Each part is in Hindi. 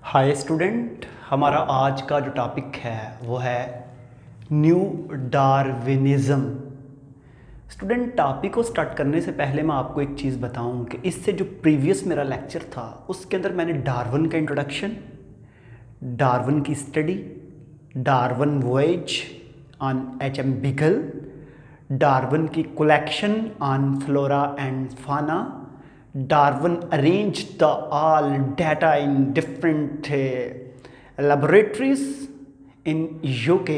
हाय स्टूडेंट, हमारा आज का जो टॉपिक है वो है न्यू डार्विनिज़्म। स्टूडेंट, टॉपिक को स्टार्ट करने से पहले मैं आपको एक चीज़ बताऊं कि इससे जो प्रीवियस मेरा लेक्चर था उसके अंदर मैंने डार्विन का इंट्रोडक्शन, डार्विन की study, Darwin voyage on HM. Beagle, Darwin की collection on flora and fauna, Darwin arranged the all data in different laboratories in UK.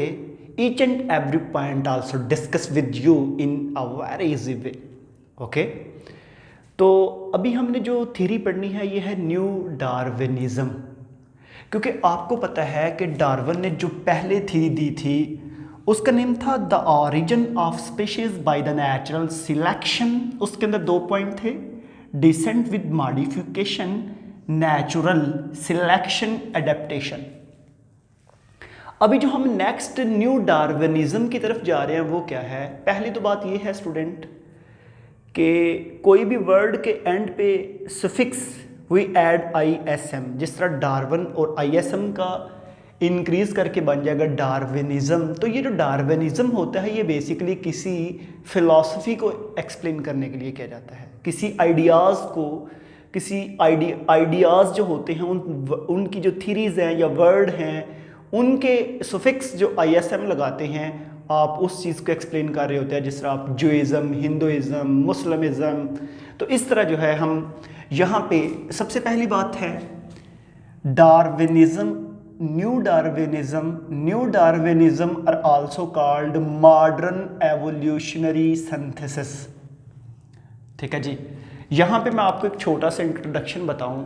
Each and every point also discuss with you in a very easy way. Okay? तो अभी हमने जो थ्योरी पढ़नी है ये है न्यू डार्विनिज्म, क्योंकि आपको पता है कि डार्विन ने जो पहले थ्योरी दी थी उसका नेम था the origin of species by the natural selection. उसके अंदर 2 पॉइंट थे, descent with modification, natural selection, adaptation. अभी जो हम नेक्स्ट न्यू डार्विनिज्म की तरफ जा रहे हैं वो क्या है? पहली तो बात ये है स्टूडेंट कि कोई भी वर्ड के एंड पे सफिक्स वी ऐड ISM, जिस तरह डार्विन और ISM का इंक्रीज करके बन जाएगा डार्विनिज्म। तो ये जो डार्विनिज्म होता है ये बेसिकली किसी फिलॉसफी को एक्सप्लेन करने के लिए किया जाता है, किसी आइडियाज़ को, किसी आइडियाज़ जो होते हैं उनकी जो थीरीज हैं या वर्ड हैं उनके सुफिक्स जो ISM लगाते हैं, आप उस चीज़ को एक्सप्लेन कर रहे होते हैं। जिस तरह आप जुइज़म, हिंदुइज़म, मुस्लिमिज़म, तो इस तरह जो है हम यहाँ पे सबसे पहली बात है Darwinism, new Darwinism are also called modern evolutionary synthesis. ठीक है जी। यहाँ पे मैं आपको एक छोटा सा इंट्रोडक्शन बताऊं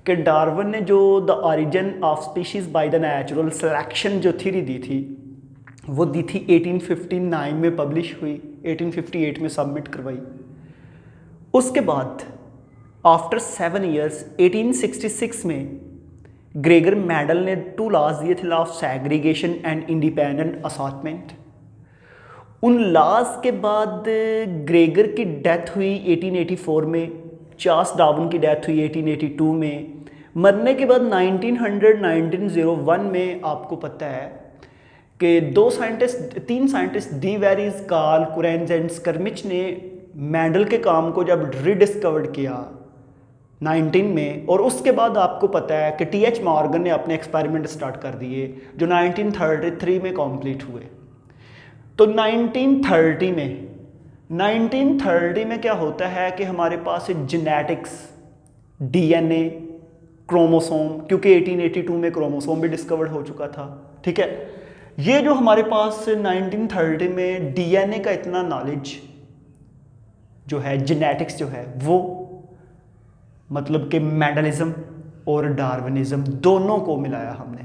कि डार्विन ने जो the origin of species by the natural selection जो थ्योरी दी थी वो दी थी 1859 में, पब्लिश हुई, 1858 में सबमिट करवाई। उसके बाद आफ्टर 7 ईयर्स 1866 में ग्रेगर मेंडल ने 2 लॉज दिए थे, law of segregation and independent assortment. उन लॉज के बाद ग्रेगर की डेथ हुई 1884 में, चार्ल्स डार्विन की डेथ हुई 1882 में। मरने के बाद 1901 में आपको पता है कि 3 scientist de Vries, Carl Correns and Tschermak ने मेंडल के काम को जब रीडिस्कवर्ड किया 19 में, और उसके बाद आपको पता है कि TH मॉर्गन ने अपने एक्सपेरिमेंट स्टार्ट कर दिए जो 1933 में कंप्लीट हुए। तो 1930 में क्या होता है कि हमारे पास जेनेटिक्स, DNA, क्रोमोसोम, क्योंकि 1882 में क्रोमोसोम भी डिस्कवर्ड हो चुका था। ठीक है, ये जो हमारे पास 1930 में DNA का इतना नॉलेज जो है, जेनेटिक्स जो है, वो मतलब कि मेंडलिज्म और डार्विनिज्म दोनों को मिलाया हमने।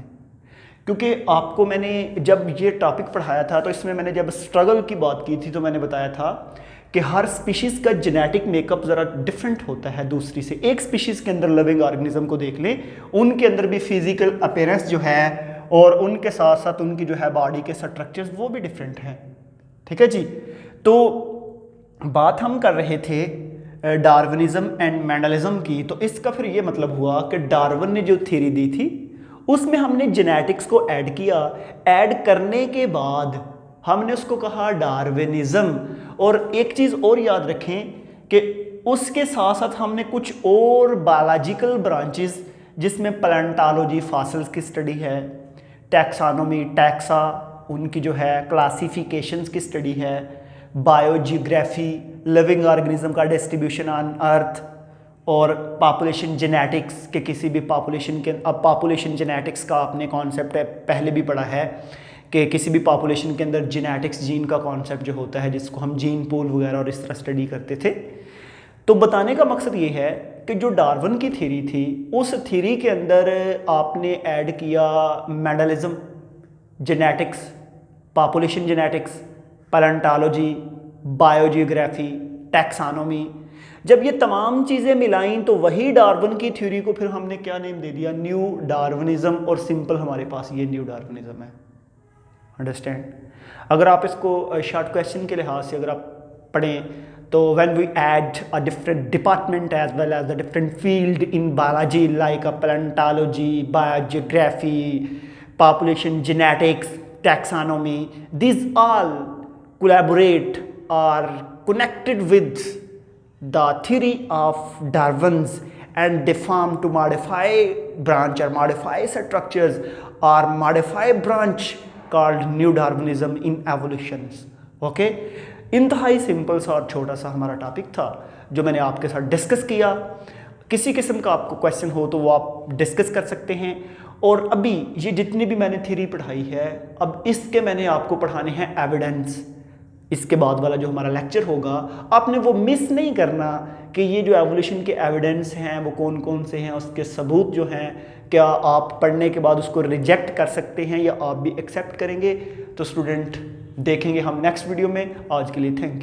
क्योंकि आपको मैंने जब ये टॉपिक पढ़ाया था तो इसमें मैंने जब स्ट्रगल की बात की थी तो मैंने बताया था कि हर स्पीशीज़ का जेनेटिक मेकअप ज़रा डिफरेंट होता है दूसरी से। एक स्पीशीज़ के अंदर लिविंग ऑर्गेनिज्म को देख लें, उनके अंदर भी फिजिकल अपीयरेंस जो है और उनके साथ साथ उनकी जो है बॉडी के स्ट्रक्चर्स वो भी डिफरेंट हैं। ठीक है जी। तो बात हम कर रहे थे डार्विनिज्म एंड मेंडलिज्म की, तो इसका फिर ये मतलब हुआ कि डार्विन ने जो थ्योरी दी थी उसमें हमने जेनेटिक्स को ऐड किया। ऐड करने के बाद हमने उसको कहा डार्विनिज्म। और एक चीज़ और याद रखें कि उसके साथ साथ हमने कुछ और बायोलॉजिकल ब्रांचेस, जिसमें पैलेंटोलॉजी, फॉसिल्स की स्टडी है, टैक्सोनॉमी, टैक्सा, उनकी जो है क्लासिफिकेशंस की स्टडी है, बायोजियोग्राफी, लिविंग ऑर्गेनिज्म का डिस्ट्रीब्यूशन ऑन अर्थ, और पॉपुलेशन जेनेटिक्स के किसी भी पॉपुलेशन के, अब पॉपुलेशन जेनेटिक्स का आपने कॉन्सेप्ट पहले भी पढ़ा है कि किसी भी पॉपुलेशन के अंदर जेनेटिक्स, जीन का कॉन्सेप्ट जो होता है जिसको हम जीन पूल वगैरह और इस तरह स्टडी करते थे। तो बताने का मकसद ये है कि जो डार्विन की थ्योरी थी उस थ्योरी के अंदर आपने ऐड किया Mendelism, genetics, population genetics, palaeontology, biogeography, taxonomy. जब ये तमाम चीज़ें मिलाईं तो वही डार्विन की थ्योरी को फिर हमने क्या नेम दे दिया, न्यू डार्विनिज्म। और सिंपल हमारे पास ये न्यू डार्विनिज्म है। अंडरस्टैंड? अगर आप इसको शॉर्ट क्वेश्चन के लिहाज से अगर आप पढ़ें तो when we add a different department as well as the different field in biology like a paleontology, biogeography, population genetics, taxonomy, these all collaborate or connected with the theory of Darwin's, and they form to modify branch or modify structures or modify branch called new Darwinism in evolutions. Okay, इंतहाई सिंपल सा और छोटा सा हमारा टॉपिक था जो मैंने आपके साथ डिस्कस किया। किसी किस्म का आपको क्वेश्चन हो तो वो आप डिस्कस कर सकते हैं। और अभी ये जितनी भी मैंने थ्योरी पढ़ाई है, अब इसके मैंने आपको पढ़ाने हैं एविडेंस। इसके बाद वाला जो हमारा लेक्चर होगा, आपने वो मिस नहीं करना कि ये जो एवोल्यूशन के एविडेंस हैं वो कौन कौन से हैं, उसके सबूत जो हैं, क्या आप पढ़ने के बाद उसको रिजेक्ट कर सकते हैं या आप भी एक्सेप्ट करेंगे। तो स्टूडेंट देखेंगे हम नेक्स्ट वीडियो में। आज के लिए थैंक यू।